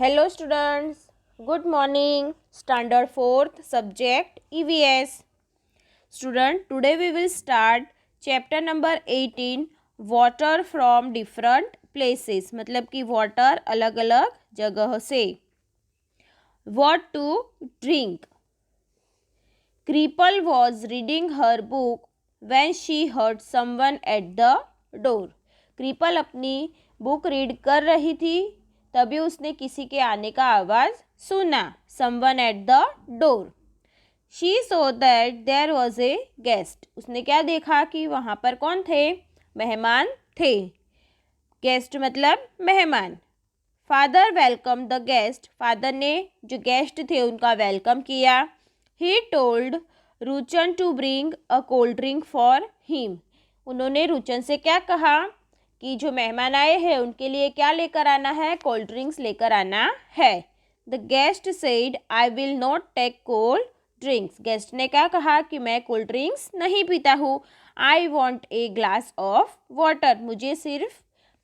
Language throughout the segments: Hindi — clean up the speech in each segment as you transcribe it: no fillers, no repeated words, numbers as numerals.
Hello students, good morning. Standard 4th subject EVS. Student, today we will start chapter number 18 water from different places. मतलब कि water अलग अलग जगह से. What to drink? Kripal was reading her book when she heard someone at the door. Kripal अपनी बुक रीड कर रही थी तभी उसने किसी के आने का आवाज़ सुना. Someone at the door. She saw that there was a guest. उसने क्या देखा कि वहाँ पर कौन थे? मेहमान थे. गेस्ट मतलब मेहमान. Father welcome the guest. Father ने जो गेस्ट थे उनका वेलकम किया. He told Ruchan to bring a cold drink for him. उन्होंने रुचन से क्या कहा कि जो मेहमान आए हैं उनके लिए क्या लेकर आना है? कोल्ड ड्रिंक्स लेकर आना है. The guest said I will not take cold drinks. Guest ने क्या कहा कि मैं कोल्ड ड्रिंक्स नहीं पीता हूँ. I want a glass of water. मुझे सिर्फ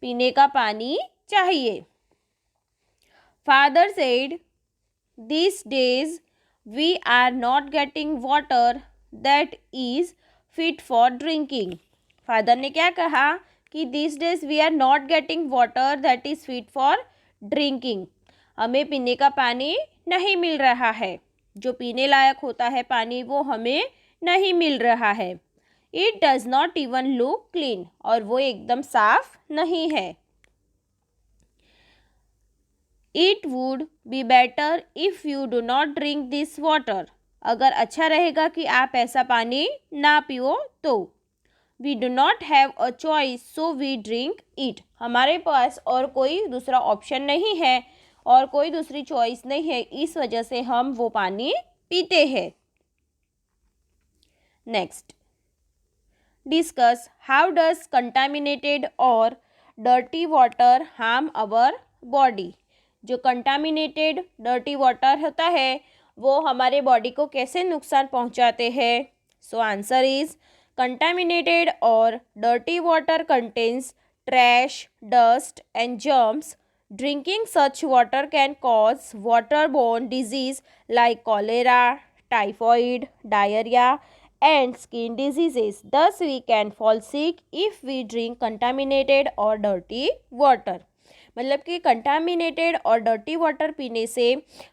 पीने का पानी चाहिए. Father said these days we are not getting water that is fit for drinking. Father ने क्या कहा कि these days we are not getting water that is fit for drinking. हमें पीने का पानी नहीं मिल रहा है. जो पीने लायक होता है पानी वो हमें नहीं मिल रहा है. It does not even look clean. और वो एकदम साफ नहीं है. It would be better if you do not drink this water. अगर अच्छा रहेगा कि आप ऐसा पानी ना पियो तो. We do not have a choice so we drink it. हमारे पास और कोई दूसरा ऑप्शन नहीं है और कोई दूसरी चॉइस नहीं है, इस वजह से हम वो पानी पीते हैं. Next, discuss how does contaminated और dirty water harm our body. जो कंटामिनेटेड डर्टी वाटर होता है वो हमारे बॉडी को कैसे नुकसान पहुंचाते हैं. सो आंसर इज कंटामिनेटेड और dirty water contains trash, dust and germs. Drinking such water can cause waterborne disease like cholera, typhoid, diarrhea and skin diseases. Thus we can fall sick if we drink contaminated or dirty water. मतलब कि कंटामिनेटेड और डर्टी वाटर पीने से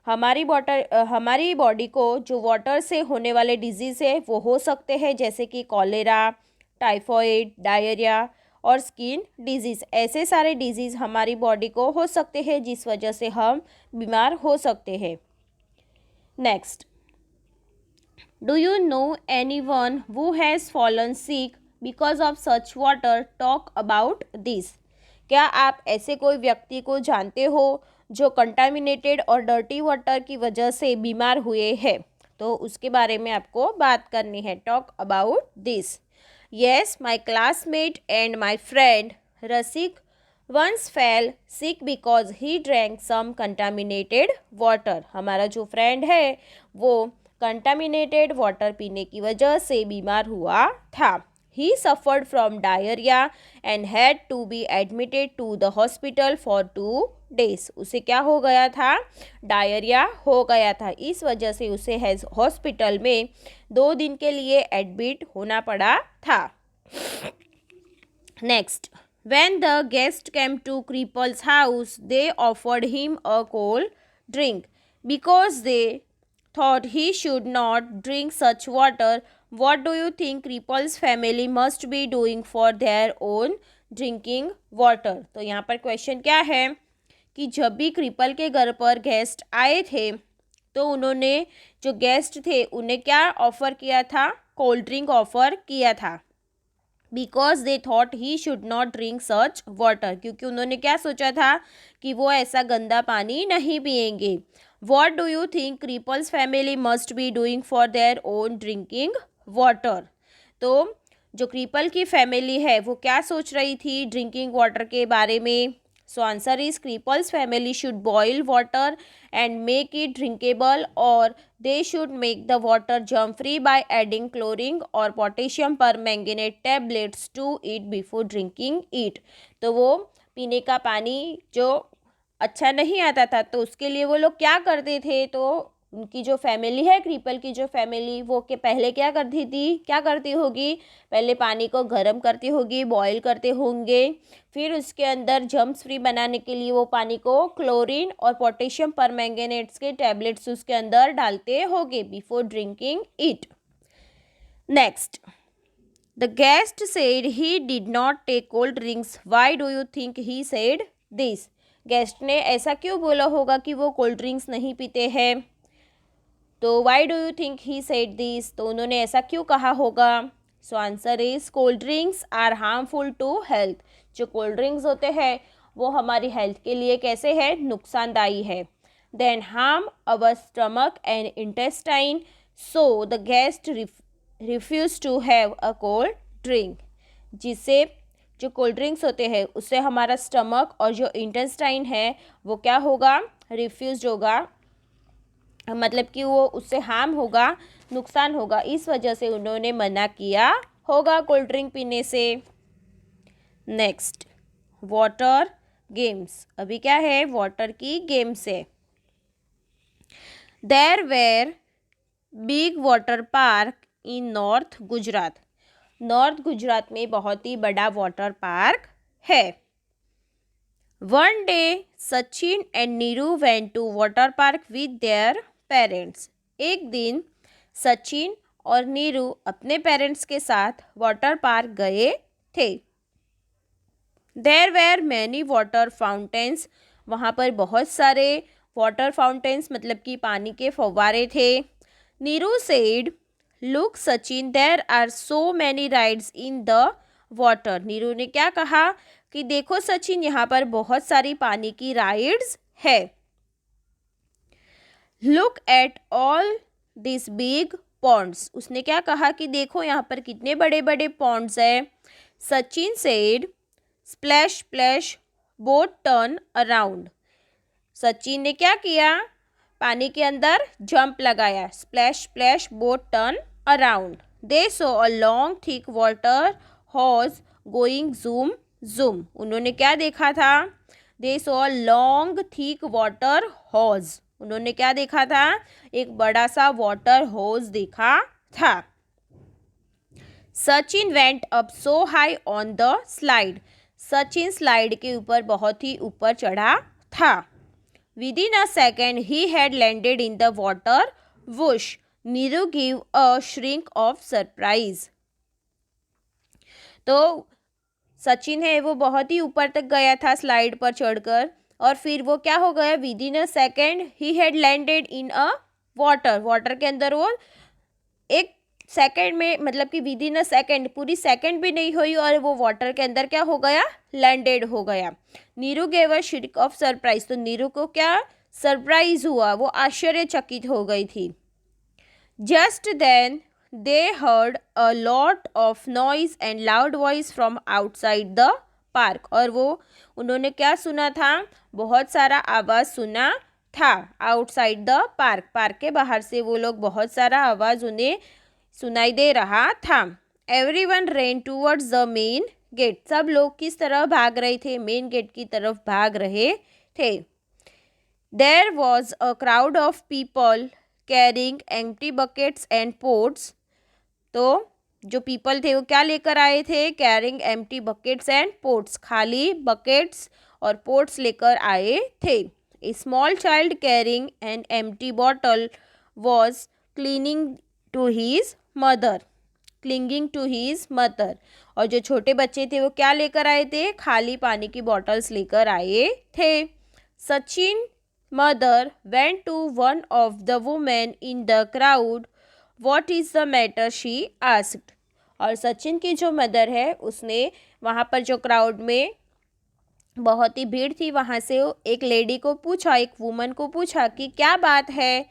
हमारी बॉडी को जो वाटर से होने वाले डिजीज़ है वो हो सकते हैं, जैसे कि कॉलेरा, टाइफॉइड, डायरिया और स्किन डिजीज़. ऐसे सारे डिजीज़ हमारी बॉडी को हो सकते हैं जिस वजह से हम बीमार हो सकते हैं. Next, do you know anyone who has fallen sick because of such water? Talk about this. क्या आप ऐसे कोई व्यक्ति को जानते हो जो कंटामिनेटेड और डर्टी वाटर की वजह से बीमार हुए हैं? तो उसके बारे में आपको बात करनी है. Talk about this. Yes, my classmate and my friend Rasik once fell sick because he drank some contaminated water. हमारा जो फ्रेंड है वो कंटामिनेटेड वाटर पीने की वजह से बीमार हुआ था. He suffered from diarrhea and had to be admitted to the hospital for 2 days. उसे क्या हो गया था? डायरिया हो गया था. इस वजह से उसे हॉस्पिटल में 2 दिन के लिए एडमिट होना पड़ा था. Next, when the guest came to Kripal's house, they offered him a cold drink because they thought he should not drink such water. What do you think Kripal's family must be doing for their own drinking water? तो यहाँ पर क्वेश्चन क्या है कि जब भी कृपल के घर पर गेस्ट आए थे तो उन्होंने जो गेस्ट थे उन्हें क्या ऑफ़र किया था? कोल्ड ड्रिंक ऑफ़र किया था. Because they thought he should not drink such water. क्योंकि उन्होंने क्या सोचा था कि वो ऐसा गंदा पानी नहीं पिएंगे. What do you think Kripal's family must be doing for their own drinking water? तो जो क्रीपल की फैमिली है वो क्या सोच रही थी ड्रिंकिंग वाटर के बारे में? So answer is Kripal's family should boil water and make it drinkable और they should make the water germ free by adding chlorine और potassium permanganate tablets to it before drinking it. तो वो पीने का पानी जो अच्छा नहीं आता था, तो उसके लिए वो लोग क्या करते थे, तो उनकी जो फैमिली है, क्रीपल की जो फैमिली, वो के पहले क्या करती होगी, पहले पानी को गर्म करती होगी, बॉईल करते होंगे, फिर उसके अंदर जर्म्स फ्री बनाने के लिए वो पानी को क्लोरीन और पोटेशियम परमैंगनेट्स के टैबलेट्स उसके अंदर डालते होंगे before drinking it. Next, the guest said he did not take cold drinks, why do you think he said this? Guest ने ऐसा क्यों बोला होगा कि वो कोल्ड ड्रिंक्स नहीं पीते हैं? तो why do you think he said this, तो उन्होंने ऐसा क्यों कहा होगा? So answer is cold drinks are harmful to health. जो कोल्ड ड्रिंक्स होते हैं वो हमारी हेल्थ के लिए कैसे है, नुकसानदायी है। Then harm our stomach and intestine, so the guest refuse to have a cold drink. जिससे जो कोल्ड ड्रिंक्स होते हैं उससे हमारा स्टमक और जो इंटेस्टाइन है वो क्या होगा, रिफ्यूज होगा, मतलब कि वो उससे हार्म होगा, नुकसान होगा, इस वजह से उन्होंने मना किया होगा कोल्ड ड्रिंक पीने से। Next, water games. अभी क्या है, वाटर की गेम्स है। There were big water park in North Gujarat. North Gujarat में बहुत ही बड़ा वाटर पार्क है। One day Sachin and Neeru went to water park with their parents. एक दिन सचिन और नीरू अपने पेरेंट्स के साथ वाटर पार्क गए थे। There were many water fountains. वहाँ पर बहुत सारे वाटर फाउंटेन्स मतलब कि पानी के फव्वारे थे। Neeru said, look Sachin, there are so many rides in the water. Neeru ने क्या कहा कि देखो सचिन, यहाँ पर बहुत सारी पानी की राइड्स है। Look at all this big ponds. उसने क्या कहा कि देखो यहाँ पर कितने बड़े बड़े पॉन्ड्स है। Sachin said, splash splash boat turn around. Sachin ने क्या किया, पानी के अंदर जंप लगाया। Splash splash boat turn around. They saw a long thick water hose going zoom zoom. उन्होंने क्या देखा था, they saw a long thick water hose. उन्होंने क्या देखा था, एक बड़ा सा वाटर हॉज देखा था। Sachin went up so high on the slide. Sachin slide के ऊपर बहुत ही ऊपर चढ़ा था। Within a second he had landed in the water whoosh. Neeru give a shrink of surprise. तो सचिन है वो बहुत ही ऊपर तक गया था स्लाइड पर चढ़कर, और फिर वो क्या हो गया, within a second he had landed in a water. Water के अंदर वो एक सेकेंड में, मतलब कि विदिन अ सेकेंड, पूरी सेकेंड भी नहीं हुई और वो वाटर के अंदर क्या हो गया, लैंडेड हो गया। Neeru gave a shriek of surprise. तो नीरू को क्या सरप्राइज हुआ, वो आश्चर्यचकित हो गई थी। Just then they heard a lot of noise and loud voice from outside the park. और वो उन्होंने क्या सुना था, बहुत सारा आवाज़ सुना था आउटसाइड द पार्क। पार्क के बाहर से वो लोग बहुत सारा आवाज़ उन्हें सुनाई दे रहा था। Everyone ran towards the main gate. सब लोग किस तरफ भाग रहे थे, मेन गेट की तरफ भाग रहे थे। There was a crowd of people carrying empty buckets and pots. तो जो पीपल थे वो क्या लेकर आए थे, carrying empty buckets and pots, खाली बकेट्स और पोट्स लेकर आए थे। A small child carrying an empty bottle was clinging to his mother, clinging to his mother. और जो छोटे बच्चे थे वो क्या लेकर आए थे, खाली पानी की बॉटल्स लेकर आए थे। Sachin mother went to one of the women in the crowd, what is the matter she asked. और सचिन की जो मदर है उसने वहाँ पर जो क्राउड में बहुत ही भीड़ थी वहाँ से एक लेडी को पूछा, एक वुमन को पूछा कि क्या बात है।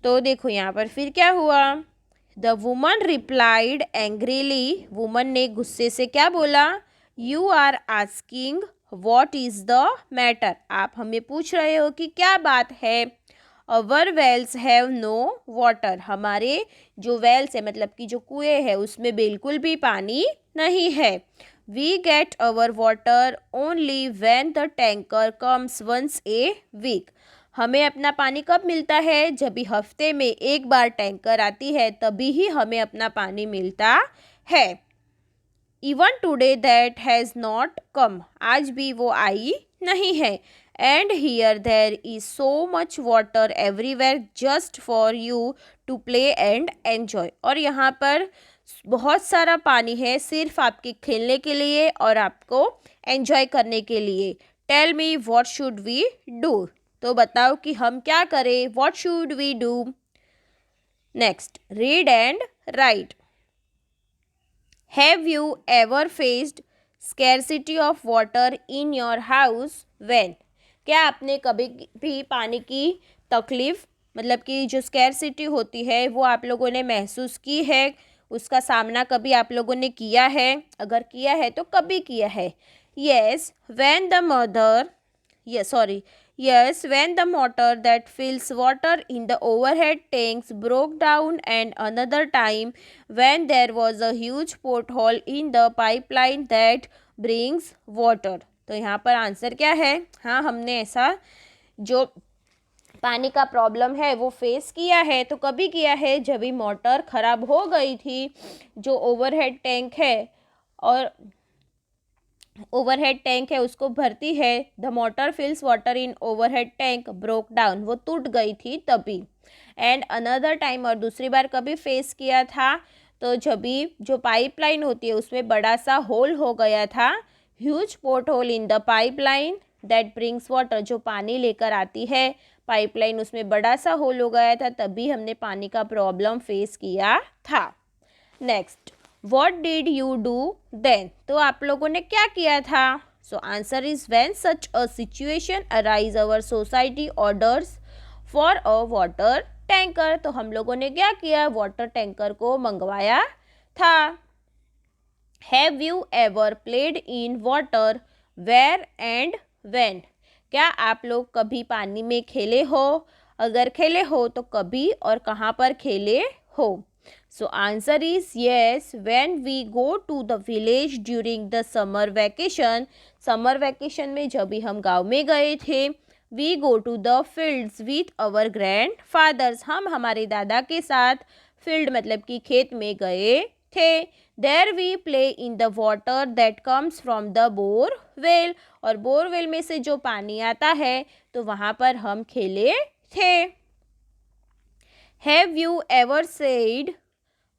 तो देखो यहाँ पर फिर क्या हुआ, the woman replied angrily. Woman ने गुस्से से क्या बोला, you are asking what is the matter. आप हमें पूछ रहे हो कि क्या बात है। Our wells have no water. हमारे जो वेल्स है मतलब कि जो कुएँ है उसमें बिल्कुल भी पानी नहीं है। We get our water only when the tanker comes once a week. हमें अपना पानी कब मिलता है? जब भी हफ्ते में एक बार टैंकर आती है तभी ही हमें अपना पानी मिलता है. Even today that has not come. आज भी वो आई नहीं है. And here there is so much water everywhere just for you to play and enjoy. और यहाँ पर बहुत सारा पानी है सिर्फ आपके खेलने के लिए और आपको एंजॉय करने के लिए. Tell me what should we do. तो बताओ कि हम क्या करें. What should we do. Next, read and write. Have you ever faced scarcity of water in your house. When. क्या आपने कभी भी पानी की तकलीफ मतलब कि जो स्कैरसिटी होती है वो आप लोगों ने महसूस की है. उसका सामना कभी आप लोगों ने किया है. अगर किया है तो कभी किया है. yes when the mother yes when the motor that fills water in the overhead tanks broke down, and another time when there was a huge pothole in the pipeline that brings water. तो यहाँ पर आंसर क्या है. हाँ, हमने ऐसा जो पानी का प्रॉब्लम है वो फेस किया है. तो कभी किया है जब भी मोटर ख़राब हो गई थी. जो ओवरहेड टैंक है और ओवरहेड टैंक है उसको भरती है. The motor fills water in overhead tank broke down. वो टूट गई थी तभी. एंड अनदर टाइम, और दूसरी बार कभी फेस किया था तो जब भी जो पाइपलाइन होती है उसमें बड़ा सा होल हो गया था. Huge port hole in the pipeline that brings water. जो पानी लेकर आती है पाइपलाइन उसमें बड़ा सा होल हो गया था तभी हमने पानी का प्रॉब्लम फेस किया था. Next, what did you do then. तो आप लोगों ने क्या किया था. So answer is when such a situation arise our society orders for a water tanker. तो हम लोगों ने क्या किया. वाटर टैंकर को मंगवाया था. Have you ever played in water. Where and when. क्या आप लोग कभी पानी में खेले हो. अगर खेले हो तो कभी और कहाँ पर खेले हो. So answer is yes when we go to the village during the summer vacation. Summer vacation में जब भी हम गांव में गए थे. We go to the fields with our grandfathers. हम हमारे दादा के साथ फील्ड मतलब कि खेत में गए थे. There we play in the water that comes from the borewell. और बोरवेल में से जो पानी आता है तो वहाँ पर हम खेले थे. Have you ever said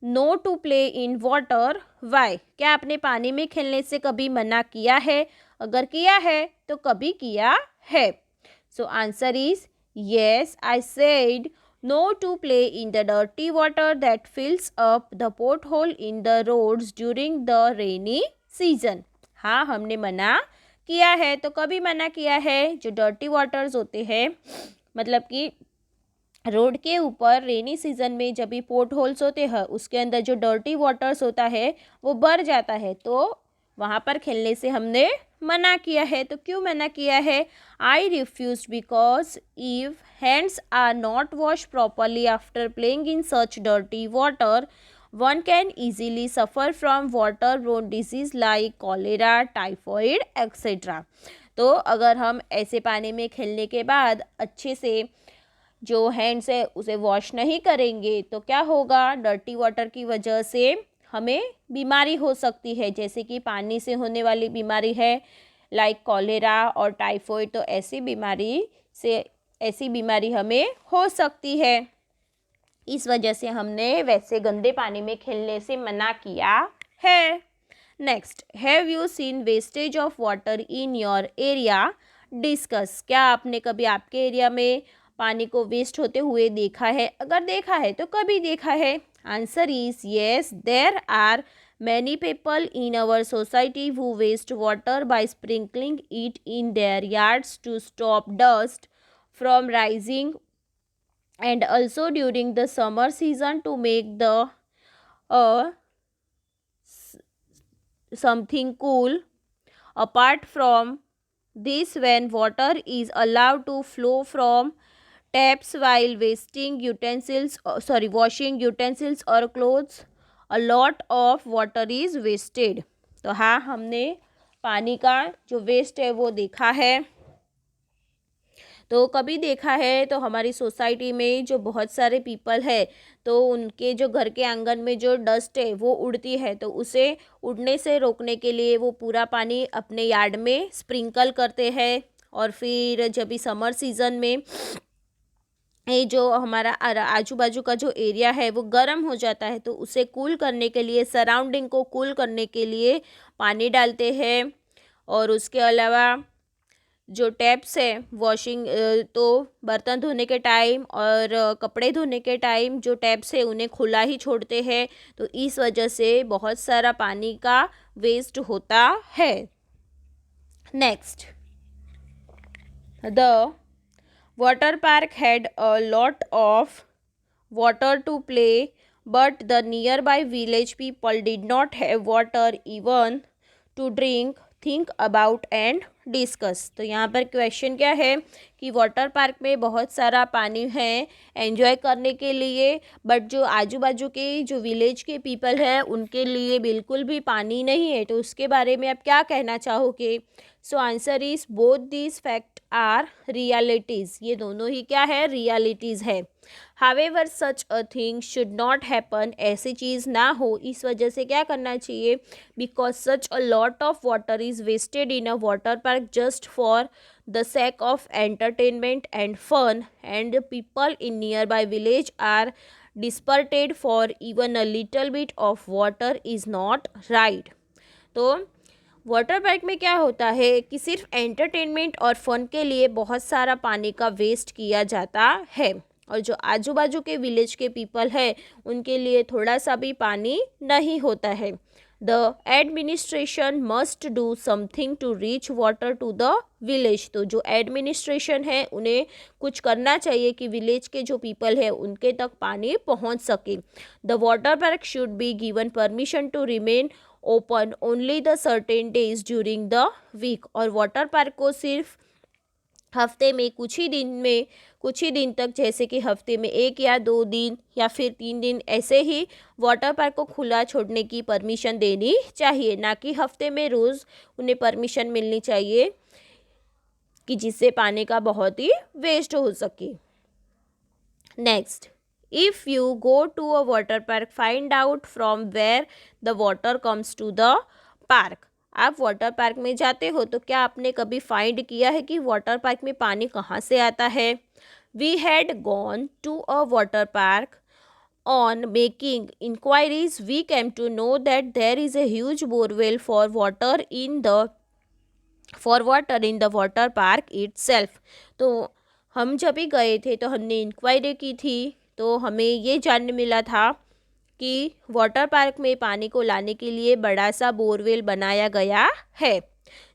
no to play in water. Why. क्या आपने पानी में खेलने से कभी मना किया है. अगर किया है तो कभी किया है. सो answer is yes I said no to play in the dirty water that fills up the pothole in the roads during the rainy season. हाँ, हमने मना किया है. तो कभी मना किया है. जो डर्टी वाटर्स होते हैं मतलब कि रोड के ऊपर रेनी सीजन में जब भी पोर्ट होल्स होते हैं उसके अंदर जो डर्टी वाटर्स होता है वो भर जाता है. तो वहाँ पर खेलने से हमने मना किया है. तो क्यों मना किया है. I refuse because if hands are not wash properly after playing in such dirty water one can easily suffer from water borne disease like cholera, typhoid etcetera. तो अगर हम ऐसे पानी में खेलने के बाद अच्छे से जो हैंड्स है उसे वॉश नहीं करेंगे तो क्या होगा. डर्टी वाटर की वजह से हमें बीमारी हो सकती है. जैसे कि पानी से होने वाली बीमारी है लाइक कॉलेरा और टाइफॉइड. तो ऐसी बीमारी हमें हो सकती है. इस वजह से हमने वैसे गंदे पानी में खेलने से मना किया है. Next, have you seen wastage of water in your area. Discuss. क्या आपने कभी आपके एरिया में पानी को वेस्ट होते हुए देखा है. अगर देखा है तो कभी देखा है. Answer is yes there are many people in our society who waste water by sprinkling it in their yards to stop dust from rising, and also during the summer season to make the something cool. Apart from this, when water is allowed to flow from taps while washing utensils or clothes, a lot of water is wasted. तो हाँ, हमने पानी का जो वेस्ट है वो देखा है। तो कभी देखा है तो हमारी सोसाइटी में जो बहुत सारे पीपल है तो उनके जो घर के आंगन में जो डस्ट है वो उड़ती है, तो उसे उड़ने से रोकने के लिए वो पूरा पानी अपने यार्ड में स्प्रिंकल करते हैं। और फिर जब भी समर सीज़न में ये जो हमारा आजू बाजू का जो एरिया है वो गर्म हो जाता है, तो उसे कूल करने के लिए, सराउंडिंग को कूल करने के लिए पानी डालते हैं। और उसके अलावा जो टैप्स है वॉशिंग, तो बर्तन धोने के टाइम और कपड़े धोने के टाइम जो टैप्स है उन्हें खुला ही छोड़ते हैं, तो इस वजह से बहुत सारा पानी का वेस्ट होता है। Next, the water park had a lot of water to play, but the nearby village people did not have water even to drink, think about and discuss. तो यहाँ पर क्वेश्चन क्या है कि वाटर पार्क में बहुत सारा पानी है एंजॉय करने के लिए, बट जो आजू बाजू के जो विलेज के पीपल हैं उनके लिए बिल्कुल भी पानी नहीं है, तो उसके बारे में आप क्या कहना चाहोगे? So answer is both this fact are realities. ये दोनों ही क्या है? रियलिटीज़ है। However such a thing should not happen, ऐसी चीज़ ना हो, इस वजह से क्या करना चाहिए? Because such a lot of water is wasted in a water park just for the sake of entertainment and fun, and people in near by village are desperate for even a little bit of water is not right. तो वाटर पार्क में क्या होता है कि सिर्फ एंटरटेनमेंट और फन के लिए बहुत सारा पानी का वेस्ट किया जाता है, और जो आजू बाजू के विलेज के पीपल है उनके लिए थोड़ा सा भी पानी नहीं होता है। The administration must do something to reach water to the village. तो जो एडमिनिस्ट्रेशन है उन्हें कुछ करना चाहिए कि विलेज के जो पीपल है उनके तक पानी पहुंच सके। The water park should be given permission to remain open only the certain days during the week. और वाटर पार्क को सिर्फ हफ्ते में कुछ ही दिन तक, जैसे कि हफ्ते में 1 या 2 दिन या फिर 3 दिन, ऐसे ही वाटर पार्क को खुला छोड़ने की परमिशन देनी चाहिए, ना कि हफ्ते में रोज़ उन्हें परमिशन मिलनी चाहिए कि जिससे पानी का बहुत ही वेस्ट हो सके। Next, if you go to a water park find out from where the water comes to the park. आप वाटर पार्क में जाते हो तो क्या आपने कभी फाइंड किया है कि वाटर पार्क में पानी कहाँ से आता है? We had gone to a water park on making inquiries we came to know that there is a huge borewell for water in the water park itself। तो हम जब भी गए थे तो हमने इंक्वायरी की थी, तो हमें ये जानने मिला था कि वाटर पार्क में पानी को लाने के लिए बड़ा सा बोरवेल बनाया गया है,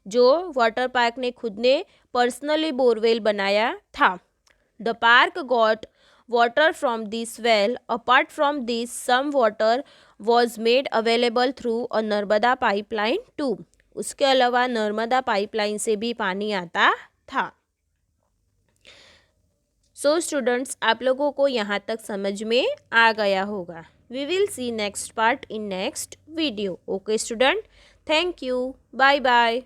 जो वाटर पार्क ने खुद ने पर्सनली बोरवेल बनाया था। The park got water from this well, apart from this some water was made available through a Narmada pipeline too. उसके अलावा नर्मदा पाइपलाइन से भी पानी आता था। सो स्टूडेंट्स, आप लोगों को यहाँ तक समझ में आ गया होगा। We will see next part in next video. Okay student, thank you, bye bye.